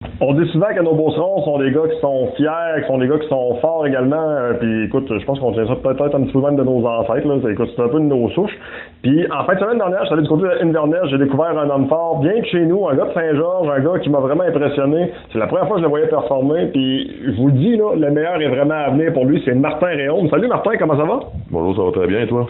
On dit souvent que nos beaucerons sont des gars qui sont fiers, qui sont des gars qui sont forts également. Puis écoute, je pense qu'on tient ça peut-être un petit peu même de nos ancêtres. Là. Écoute, c'est un peu de nos souches. Puis en fin de semaine dernière, je suis allé du côté d'Inverness, j'ai découvert un homme fort, bien que chez nous, un gars de Saint-Georges, un gars qui m'a vraiment impressionné. C'est la première fois que je le voyais performer. Puis je vous le dis, là, le meilleur est vraiment à venir pour lui, c'est Martin Réaume. Salut Martin, comment ça va? Bonjour, ça va très bien et toi?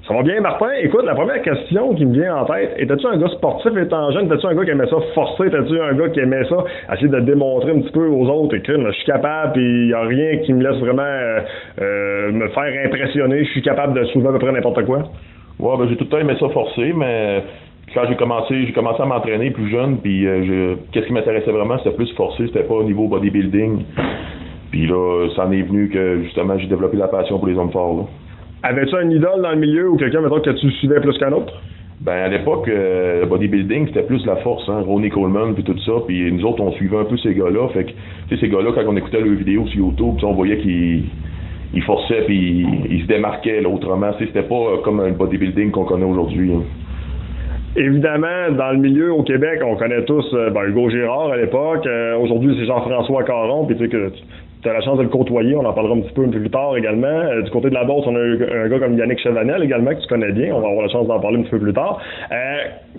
Ça va bien, Martin? Écoute, la première question qui me vient en tête, étais-tu un gars sportif étant jeune? Étais-tu un gars qui aimait ça forcer? Étais-tu un gars qui aimait ça essayer de démontrer un petit peu aux autres? Écoute, je suis capable, puis il n'y a rien qui me laisse vraiment me faire impressionner. Je suis capable de soulever à peu près n'importe quoi. Ouais, ben j'ai tout le temps aimé ça forcer, mais quand j'ai commencé à m'entraîner plus jeune, puis qu'est-ce qui m'intéressait vraiment, c'était plus forcer, c'était pas au niveau bodybuilding. Puis là, ça en est venu que justement j'ai développé la passion pour les hommes forts, là. Avais-tu un idole dans le milieu ou quelqu'un, mettons, que tu suivais plus qu'un autre? Ben à l'époque, le bodybuilding, c'était plus la force, hein, Ronnie Coleman puis tout ça, puis nous autres, on suivait un peu ces gars-là, fait que, tu sais, ces gars-là, quand on écoutait leurs vidéos sur YouTube, on voyait qu'ils forçaient puis ils se démarquaient, là, autrement, c'était pas comme un bodybuilding qu'on connaît aujourd'hui, hein. Évidemment, dans le milieu au Québec, on connaît tous Hugo Girard à l'époque. Aujourd'hui, c'est Jean-François Caron, puis tu sais que tu as la chance de le côtoyer, on en parlera un petit peu plus tard également. Du côté de la Beauce, on a un gars comme Yannick Chevanel également, que tu connais bien, on va avoir la chance d'en parler un petit peu plus tard.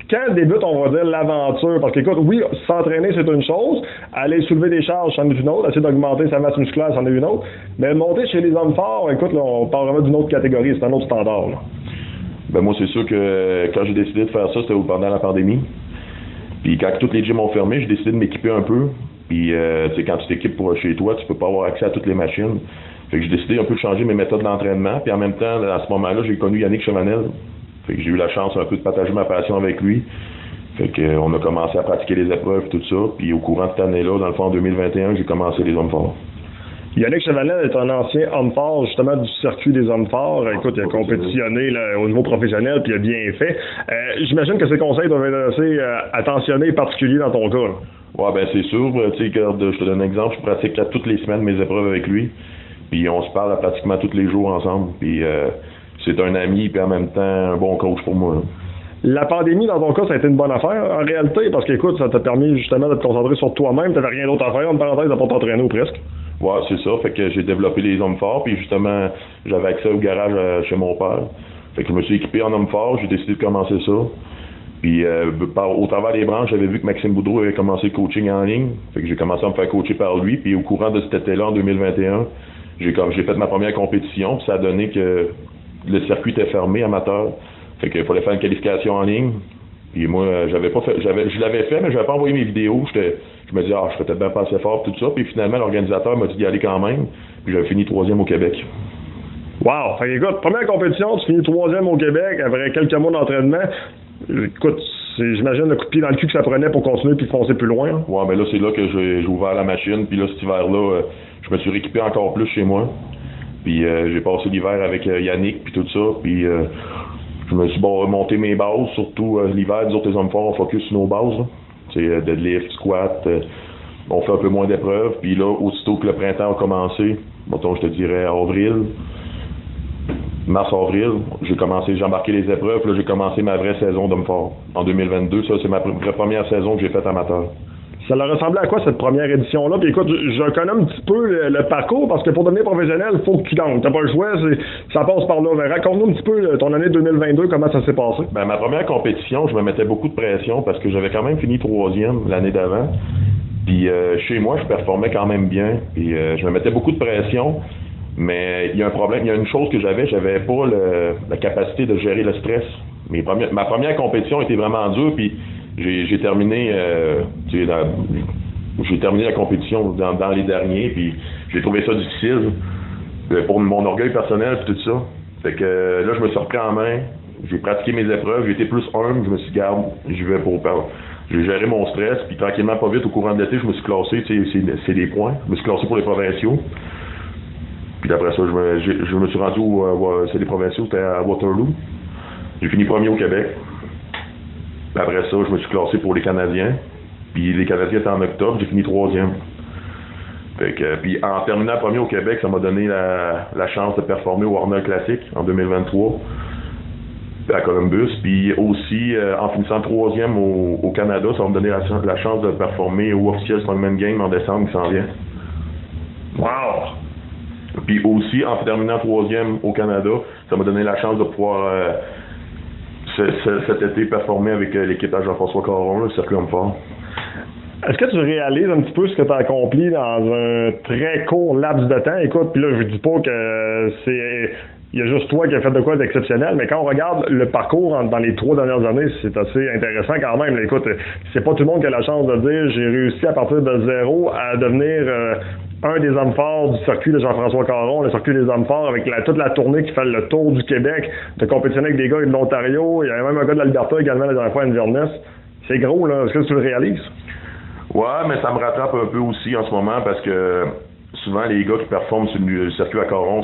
Quand débute, on va dire, l'aventure? Parce qu'écoute, oui, s'entraîner, c'est une chose, aller soulever des charges, c'en est une autre, essayer d'augmenter sa masse musculaire, c'en est une autre, mais monter chez les hommes forts, écoute, là, on parle vraiment d'une autre catégorie, c'est un autre standard, là. Ben moi, c'est sûr que quand j'ai décidé de faire ça, c'était pendant la pandémie. Puis quand toutes les gyms ont fermé, j'ai décidé de m'équiper un peu. Puis tu sais, quand tu t'équipes pour chez toi, tu peux pas avoir accès à toutes les machines. Fait que j'ai décidé un peu de changer mes méthodes d'entraînement. Puis en même temps, à ce moment-là, j'ai connu Yannick Chevanel. Fait que j'ai eu la chance un peu de partager ma passion avec lui. Fait que on a commencé à pratiquer les épreuves et tout ça. Puis au courant de cette année-là, dans le fond en 2021, j'ai commencé les hommes forts. Yannick Chevanel est un ancien homme fort, justement, du circuit des hommes forts. Écoute, il a compétitionné là, au niveau professionnel, puis il a bien fait. J'imagine que ses conseils doivent être assez attentionnés et particuliers dans ton cas, là. Ouais, ben c'est sûr. Tu sais, je te donne un exemple. Je pratique toutes les semaines mes épreuves avec lui. Puis on se parle pratiquement tous les jours ensemble. Puis c'est un ami, puis en même temps, un bon coach pour moi, là. La pandémie, dans ton cas, ça a été une bonne affaire, en réalité, parce qu'écoute, ça t'a permis justement de te concentrer sur toi-même. T'avais rien d'autre à faire, en parenthèse, de pas t'entraîner ou presque. Ouais, c'est ça. Fait que j'ai développé les hommes forts, puis justement, j'avais accès au garage chez mon père. Fait que je me suis équipé en homme fort, j'ai décidé de commencer ça. Puis au travers des branches, j'avais vu que Maxime Boudreau avait commencé le coaching en ligne. Fait que j'ai commencé à me faire coacher par lui. Puis au courant de cet été-là, en 2021, j'ai fait ma première compétition. Puis ça a donné que le circuit était fermé, amateur. Fait qu'il fallait faire une qualification en ligne. Puis moi, je l'avais fait, mais je n'avais pas envoyé mes vidéos. Je me disais, je fais peut-être bien pas assez fort, tout ça. Puis finalement, l'organisateur m'a dit d'y aller quand même. Puis j'avais fini 3e au Québec. Wow! Fait que, écoute, première compétition, tu finis 3e au Québec après quelques mois d'entraînement. Écoute, j'imagine le coup de pied dans le cul que ça prenait pour continuer puis foncer plus loin, hein? Ouais, mais là, c'est là que j'ai ouvert la machine. Puis là, cet hiver-là, je me suis rééquipé encore plus chez moi. Puis j'ai passé l'hiver avec Yannick puis tout ça. Puis je me suis monté mes bases, surtout l'hiver, nous autres, les hommes forts, on focus sur nos bases, là. C'est deadlift, squat, on fait un peu moins d'épreuves. Puis là, aussitôt que le printemps a commencé, mettons, je te dirais mars-avril, j'ai embarqué les épreuves. Là, j'ai commencé ma vraie saison d'homme fort. En 2022, ça, c'est ma première saison que j'ai faite amateur. Ça leur ressemblait à quoi cette première édition-là? Puis écoute, je connais un petit peu le parcours parce que pour devenir professionnel, il faut que tu gagnes. T'as pas le choix, ça passe par là. Mais raconte-nous un petit peu ton année 2022, comment ça s'est passé. Ben, ma première compétition, je me mettais beaucoup de pression parce que j'avais quand même fini 3e l'année d'avant. Puis chez moi, je performais quand même bien. Puis je me mettais beaucoup de pression. Mais il y a un problème, il y a une chose que j'avais pas la capacité de gérer le stress. Ma première compétition était vraiment dure, puis j'ai terminé j'ai terminé la compétition dans les derniers, puis j'ai trouvé ça difficile pour mon orgueil personnel et tout ça. Fait que là, je me suis repris en main, j'ai pratiqué mes épreuves, j'ai été plus humble, je me suis dit, garde, j'y vais j'ai géré mon stress, puis tranquillement, pas vite, au courant de l'été, je me suis classé, c'est des points, je me suis classé pour les provinciaux. Puis après ça, je me suis rendu c'est les provinciaux, c'était à Waterloo. J'ai fini 1er au Québec. Puis après ça, je me suis classé pour les Canadiens. Puis les Canadiens étaient en octobre, j'ai fini 3e. Fait que, puis en terminant 1er au Québec, ça m'a donné la chance de performer au Warner Classic en 2023. à Columbus. Puis aussi, en finissant 3e au Canada, ça va me donner la chance de performer au officiel Strongman Game en décembre qui s'en vient. Wow! Puis aussi, en terminant 3e au Canada, ça m'a donné la chance de pouvoir cet été performer avec l'équipe à Jean-François Caron, le Circuit Homme Fort. Est-ce que tu réalises un petit peu ce que tu as accompli dans un très court laps de temps? Écoute, puis là, je dis pas que il y a juste toi qui as fait de quoi d'exceptionnel, mais quand on regarde le parcours dans les 3 dernières années, c'est assez intéressant quand même. Écoute, c'est pas tout le monde qui a la chance de dire j'ai réussi à partir de zéro à devenir un des hommes forts du circuit de Jean-François Caron, le circuit des hommes forts, avec toute la tournée qui fait le tour du Québec, de compétitionner avec des gars de l'Ontario. Il y avait même un gars de l'Alberta également la dernière fois à Inverness. C'est gros, là. Est-ce que tu le réalises? Ouais, mais ça me rattrape un peu aussi en ce moment parce que souvent les gars qui performent sur le circuit à Caron,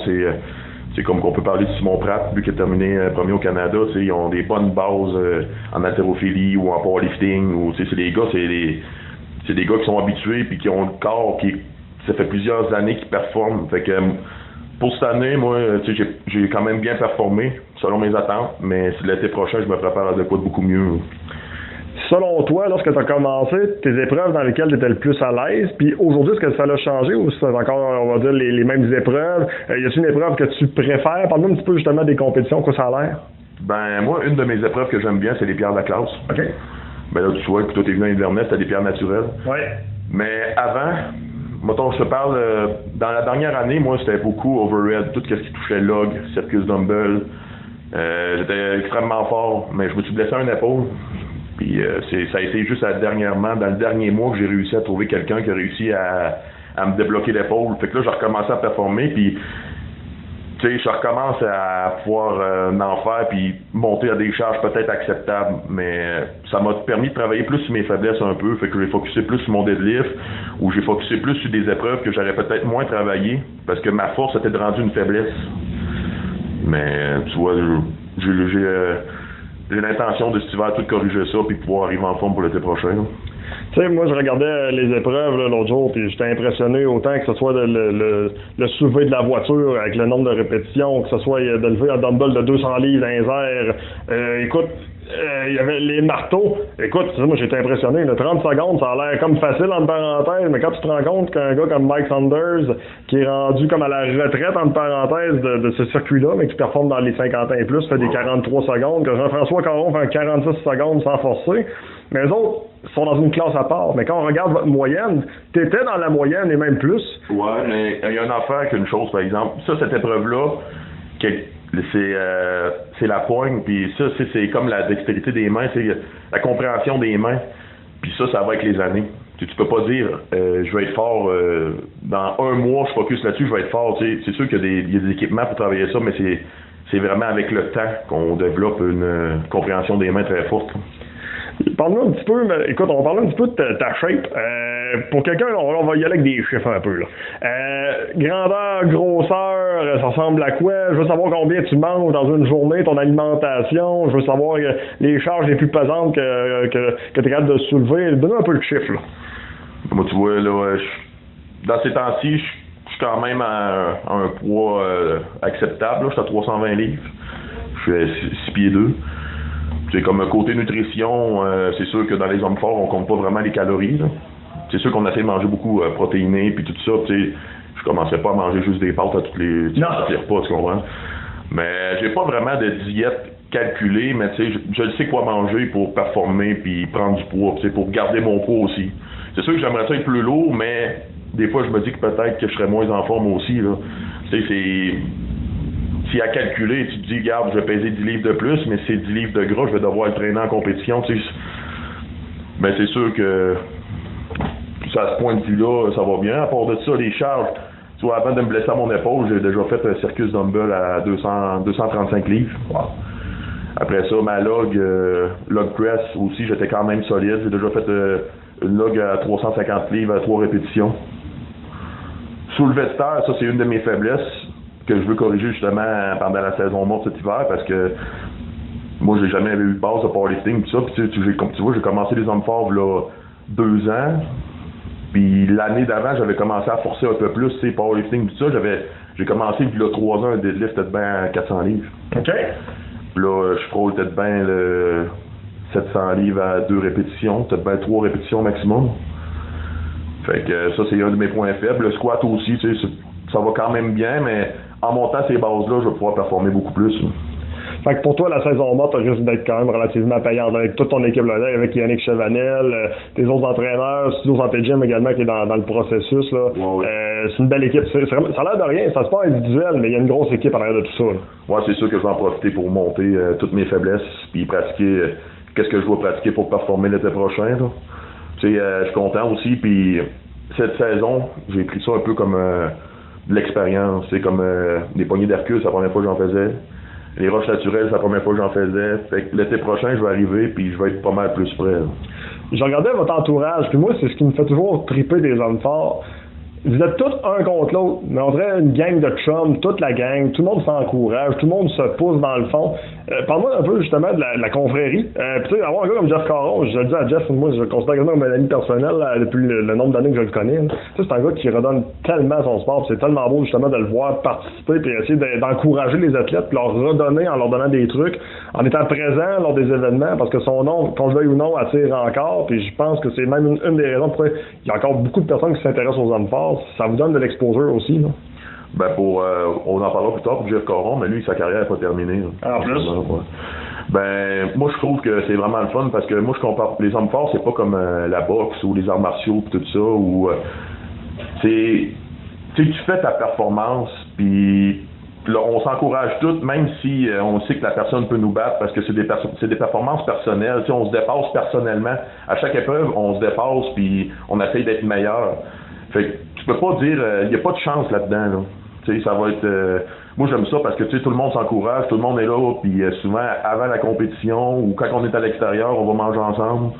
c'est comme qu'on peut parler de Simon Pratt, lui qui a terminé premier au Canada, ils ont des bonnes bases en haltérophilie ou en powerlifting, ou c'est des gars, c'est des gars qui sont habitués puis qui ont le corps ça fait plusieurs années qu'ils performent. Fait que pour cette année, moi, j'ai quand même bien performé selon mes attentes, mais l'été prochain, je me prépare à de quoi de beaucoup mieux. Selon toi, lorsque tu as commencé, tes épreuves dans lesquelles tu étais le plus à l'aise, puis aujourd'hui, est-ce que ça a changé ou c'est encore, on va dire, les mêmes épreuves? Y a-t-il une épreuve que tu préfères? Parle-nous un petit peu justement des compétitions, quoi ça a l'air? Ben, moi, une de mes épreuves que j'aime bien, c'est les pierres de la classe. OK. Ben là, tu vois que toi, t'es venu à Inverness, t'as des pierres naturelles. Oui. Mais avant, mettons, je te parle, dans la dernière année, moi, c'était beaucoup overhead, tout ce qui touchait log, circus dumbbell. J'étais extrêmement fort, mais je me suis blessé à une épaule. Puis ça a été juste dernièrement, dans le dernier mois, que j'ai réussi à trouver quelqu'un qui a réussi à me débloquer l'épaule. Fait que là, j'ai recommencé à performer, puis tu sais, je recommence à pouvoir en faire, puis monter à des charges peut-être acceptables. Mais ça m'a permis de travailler plus sur mes faiblesses un peu. Fait que j'ai focusé plus sur mon deadlift, ou j'ai focusé plus sur des épreuves que j'aurais peut-être moins travaillé, parce que ma force était de rendre une faiblesse. Mais tu vois, j'ai l'intention de cet hiver tout corriger ça puis pouvoir arriver en forme pour l'été prochain. Tu sais, moi, je regardais les épreuves l'autre jour, puis j'étais impressionné autant que ce soit le soulevé de la voiture avec le nombre de répétitions, que ce soit de lever un dumbbell de 200 livres dans les airs. Écoute, il y avait les marteaux. Écoute, moi, j'étais impressionné. 30 secondes, ça a l'air comme facile, entre parenthèses, mais quand tu te rends compte qu'un gars comme Mike Saunders, qui est rendu comme à la retraite, entre parenthèses, de ce circuit-là, mais qui performe dans les 50 ans et plus, fait des 43 secondes, que Jean-François Caron fait 46 secondes sans forcer. Mais eux autres sont dans une classe à part. Mais quand on regarde votre moyenne, t'étais dans la moyenne et même plus. Ouais, mais il y a une affaire qu'une chose, par exemple. Ça, cette épreuve-là, c'est la poigne, puis ça, c'est comme la dextérité des mains, c'est la compréhension des mains. Puis ça va avec les années. Tu peux pas dire, je vais être fort, dans un mois, je focus là-dessus, je vais être fort. C'est sûr qu'il y a des équipements pour travailler ça, mais c'est vraiment avec le temps qu'on développe une compréhension des mains très forte. Parle-nous un petit peu, écoute, on va parler un petit peu de ta shape. Pour quelqu'un, on va y aller avec des chiffres un peu. Là. Grandeur, grosseur, ça ressemble à quoi? Je veux savoir combien tu manges dans une journée, ton alimentation. Je veux savoir les charges les plus pesantes que tu es capable de soulever. Donne-nous un peu le chiffre. Là. Moi, tu vois, là, dans ces temps-ci, je suis quand même à un poids acceptable. Là. Je suis à 320 livres. Je suis à 6 pieds 2. C'est comme côté nutrition, c'est sûr que dans les hommes forts, on compte pas vraiment les calories. Là. C'est sûr qu'on essaie de manger beaucoup protéiné puis tout ça. Je commencerai pas à manger juste des pâtes à tous les repas, tu comprends? Mais j'ai pas vraiment de diète calculée, mais je sais quoi manger pour performer puis prendre du poids, pour garder mon poids aussi. C'est sûr que j'aimerais ça être plus lourd, mais des fois je me dis que peut-être que je serais moins en forme aussi. Là. Si à calculer, tu te dis, regarde, je vais peser 10 livres de plus, mais c'est 10 livres de gras, je vais devoir le traîner en compétition. Ben c'est sûr que ça, à ce point de vue-là, ça va bien. À part de ça, les charges, tu vois, avant de me blesser à mon épaule, j'ai déjà fait un circus dumbbell à 235 livres. Wow. Après ça, ma log press aussi, j'étais quand même solide. J'ai déjà fait une log à 350 livres à 3 répétitions. Soulevé de terre, ça c'est une de mes faiblesses que je veux corriger justement pendant la saison morte cet hiver parce que moi j'ai jamais eu de base de powerlifting pis ça, pis comme tu vois, j'ai commencé les hommes forts là 2 ans, puis l'année d'avant j'avais commencé à forcer un peu plus, tu sais, powerlifting pis ça, j'ai commencé puis là 3 ans un deadlift de bien 400 livres. OK. Là, je frôle peut-être bien le 700 livres à 2 répétitions, peut-être bien 3 répétitions maximum. Fait que ça, c'est un de mes points faibles. Le squat aussi, tu sais, ça va quand même bien, mais en montant ces bases-là, je vais pouvoir performer beaucoup plus. Fait que pour toi, la saison morte risque d'être quand même relativement payante avec toute ton équipe là, avec Yannick Chevanel, tes autres entraîneurs, Studio Santé Gym également qui est dans le processus. Là. Ouais. C'est une belle équipe. Ça a l'air de rien, ça se passe individuel, mais il y a une grosse équipe à l'arrière de tout ça. Là. Ouais, c'est sûr que je vais en profiter pour monter toutes mes faiblesses, puis pratiquer qu'est-ce que je dois pratiquer pour performer l'été prochain. Là. Tu sais, je suis content aussi, puis cette saison, j'ai pris ça un peu comme de l'expérience. C'est comme les poignées d'Hercule, c'est la première fois que j'en faisais. Les roches naturelles, c'est la première fois que j'en faisais. Fait que l'été prochain, je vais arriver, puis je vais être pas mal plus prêt. Là. Je regardais votre entourage, puis moi, c'est ce qui me fait toujours triper des hommes forts. Vous êtes tous un contre l'autre, mais on dirait une gang de chums, toute la gang, tout le monde s'encourage, tout le monde se pousse dans le fond. Parle-moi un peu justement de la confrérie. Puis tu sais, avoir un gars comme Jeff Caron, je le dis à Jeff, moi je le considère comme un ami personnel là, depuis le nombre d'années que je le connais. Tu sais, c'est un gars qui redonne tellement son sport, c'est tellement beau justement de le voir participer puis essayer d'encourager les athlètes puis leur redonner en leur donnant des trucs, en étant présent lors des événements, parce que son nom, qu'on le veuille ou non, attire encore, puis je pense que c'est même une des raisons pourquoi il y a encore beaucoup de personnes qui s'intéressent aux hommes forts. Ça vous donne de l'exposure aussi, non? Ben on en parlera plus tard pour Jeff Caron, mais lui, sa carrière n'est pas terminée. En plus? Ben, moi, je trouve que c'est vraiment le fun parce que moi, je compare les hommes forts, c'est pas comme la boxe ou les arts martiaux pis tout ça, où tu fais ta performance, puis là, on s'encourage tous, même si on sait que la personne peut nous battre parce que c'est des performances personnelles. T'sais, on se dépasse personnellement. À chaque épreuve, on se dépasse, puis on essaye d'être meilleur. Fait que tu peux pas dire, il n'y a pas de chance là-dedans. Là. Tu sais, ça va être... moi, j'aime ça parce que tu sais, tout le monde s'encourage, tout le monde est là, puis souvent, avant la compétition ou quand on est à l'extérieur, on va manger ensemble.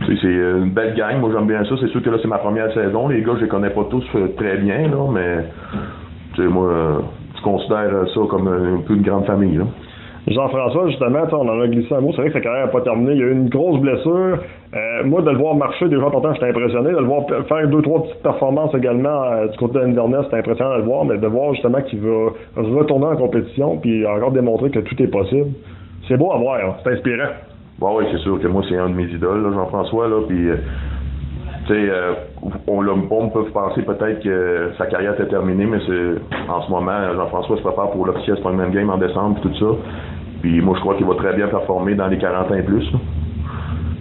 Tu sais, c'est une belle gang. Moi, j'aime bien ça. C'est sûr que là, c'est ma première saison. Les gars, je les connais pas tous très bien, là, mais tu sais, moi, je considère ça comme un peu une grande famille. Là. Jean-François, justement, on en a glissé un mot. C'est vrai que sa carrière n'a pas terminé. Il y a eu une grosse blessure. Moi, de le voir marcher, déjà, pourtant, j'étais impressionné. De le voir faire 2-3 petites performances également du côté d'Inverness, c'était impressionnant de le voir. Mais de voir, justement, qu'il va retourner en compétition puis encore démontrer que tout est possible. C'est beau à voir. Hein. C'est inspirant. Bon, oui, c'est sûr que moi, c'est un de mes idoles, là, Jean-François. Là, puis, tu sais, on peut penser peut-être que sa carrière était terminée, mais en ce moment, Jean-François se prépare pour l'officiel Strongman Game en décembre et tout ça. Puis moi, je crois qu'il va très bien performer dans les 40 ans et plus. Là.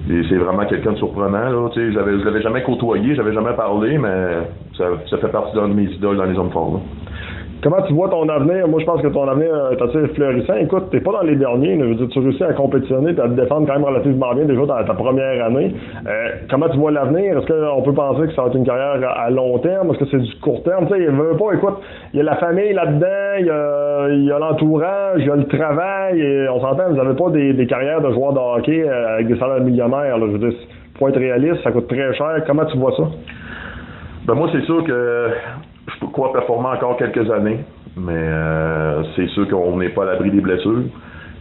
Et c'est vraiment quelqu'un de surprenant. Là. Je ne l'avais jamais côtoyé, j'avais jamais parlé, mais ça fait partie d'un de mes idoles dans les hommes forts. Là. Comment tu vois ton avenir? Moi, je pense que ton avenir est assez florissant. Écoute, t'es pas dans les derniers. Je veux dire, tu réussis à compétitionner et à te défendre quand même relativement bien déjà dans ta première année. Comment tu vois l'avenir? Est-ce qu'on peut penser que ça va être une carrière à long terme? Est-ce que c'est du court terme? Tu sais, il veut pas, écoute, il y a la famille là-dedans, il y a l'entourage, il y a le travail. Et on s'entend, vous n'avez pas des carrières de joueurs de hockey avec des salaires millionnaires. Là. Je veux dire, pour être réaliste, ça coûte très cher. Comment tu vois ça? Ben moi, c'est sûr que je peux croire performer encore quelques années, mais c'est sûr qu'on n'est pas à l'abri des blessures.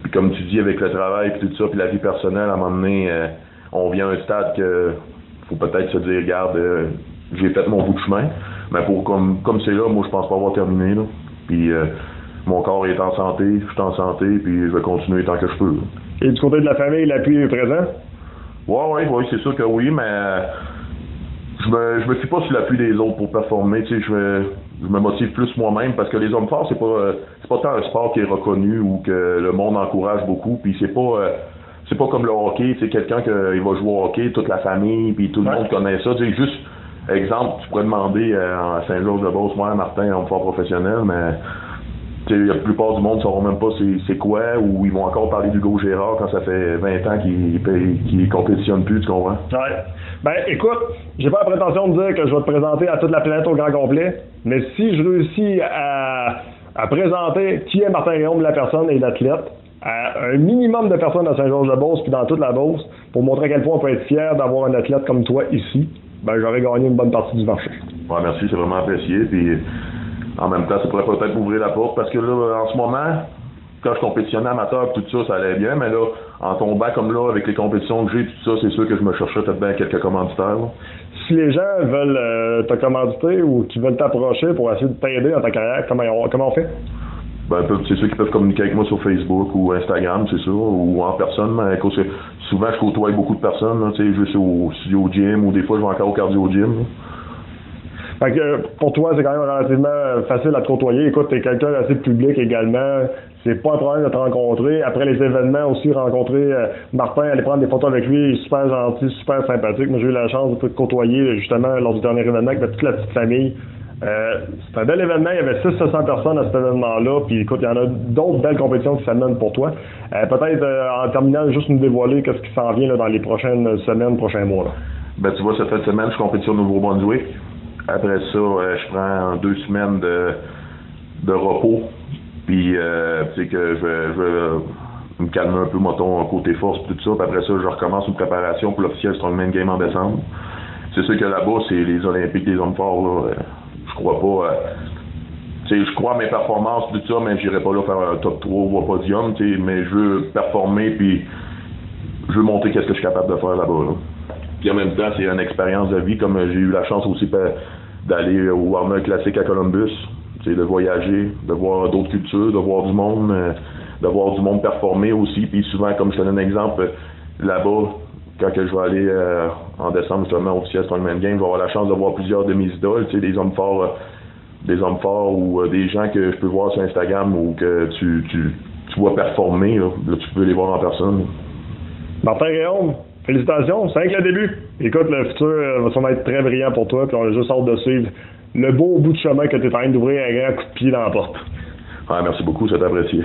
Puis comme tu dis, avec le travail puis tout ça, puis la vie personnelle, à un moment donné, on vient à un stade que faut peut-être se dire, regarde, j'ai fait mon bout de chemin, mais comme c'est là, moi je pense pas avoir terminé. Là. Puis mon corps est en santé, je suis en santé, puis je vais continuer tant que je peux. Là. Et du côté de la famille, l'appui est présent? Oui, c'est sûr que oui, mais je me fie pas sur l'appui des autres pour performer. Tu sais, je me motive plus moi-même parce que les hommes forts, c'est pas tant un sport qui est reconnu ou que le monde encourage beaucoup. Puis c'est pas comme le hockey. C'est quelqu'un qui va jouer au hockey, toute la famille, puis tout le monde connaît ça. Tu sais, juste exemple, tu pourrais demander à Saint-Georges-de-Beauce, moi, Martin, homme fort professionnel, mais la plupart du monde ne sauront même pas c'est quoi, ou ils vont encore parler d'Hugo Gérard quand ça fait 20 ans qu'il compétitionne plus, tu comprends? Ouais. Ben, écoute, j'ai pas la prétention de dire que je vais te présenter à toute la planète au grand complet, mais si je réussis à présenter qui est Martin Guillaume, la personne et l'athlète, à un minimum de personnes à Saint-Georges-de-Beauce puis dans toute la Beauce, pour montrer à quel point on peut être fier d'avoir un athlète comme toi ici, ben j'aurais gagné une bonne partie du marché. Ouais, merci, c'est vraiment apprécié, puis en même temps, ça pourrait peut-être ouvrir la porte, parce que là, en ce moment, quand je compétitionnais amateur, tout ça, ça allait bien, mais là, en tombant comme là, avec les compétitions que j'ai, tout ça, c'est sûr que je me cherchais peut-être bien quelques commanditaires. Là. Si les gens veulent te commanditer ou qui veulent t'approcher pour essayer de t'aider dans ta carrière, comment on fait? Ben, c'est ceux qui peuvent communiquer avec moi sur Facebook ou Instagram, c'est sûr, ou en personne. Mais souvent, je côtoie beaucoup de personnes. Là, je vais au studio gym ou des fois, je vais encore au cardio gym. Là. Fait que, pour toi, c'est quand même relativement facile à te côtoyer. Écoute, t'es quelqu'un d'assez public également. C'est pas un problème de te rencontrer. Après les événements aussi, rencontrer Martin, aller prendre des photos avec lui, il est super gentil, super sympathique. Moi, j'ai eu la chance de te côtoyer justement lors du dernier événement avec toute la petite famille. C'est un bel événement, il y avait 600 personnes à cet événement-là, puis écoute, il y en a d'autres belles compétitions qui s'amènent pour toi. Peut-être en terminant, juste nous dévoiler qu'est-ce qui s'en vient là, dans les prochaines semaines, prochains mois. Là. Ben tu vois, cette fin de semaine, je compétis au Nouveau-Brunswick. Après ça, je prends 2 semaines de repos. Puis, tu sais que je vais me calmer un peu, mettons, côté force, tout ça. Puis après ça, je recommence une préparation pour l'officiel Strongman Game en décembre. C'est sûr que là-bas, c'est les Olympiques des hommes forts, là. Je crois pas. Tu sais, je crois à mes performances, tout ça, mais j'irai pas là faire un top 3 ou un podium, tu sais. Mais je veux performer, puis je veux montrer qu'est-ce que je suis capable de faire là-bas, là. Puis en même temps, c'est une expérience de vie, comme j'ai eu la chance aussi d'aller au Arnold Classic à Columbus. C'est de voyager, de voir d'autres cultures, de voir du monde performer aussi. Puis souvent, comme je te donne un exemple, là-bas, quand que je vais aller en décembre justement au officiel Strongman Game, je vais avoir la chance de voir plusieurs de mes idoles, tu sais, des hommes forts ou des gens que je peux voir sur Instagram ou que tu vois performer, là, tu peux les voir en personne. Martin Réaume, félicitations, c'est que le début. Écoute, le futur va sûrement être très brillant pour toi, puis on a juste hâte de suivre le beau bout de chemin que tu es en train d'ouvrir un grand coup de pied dans la porte. Ouais, merci beaucoup, c'est apprécié.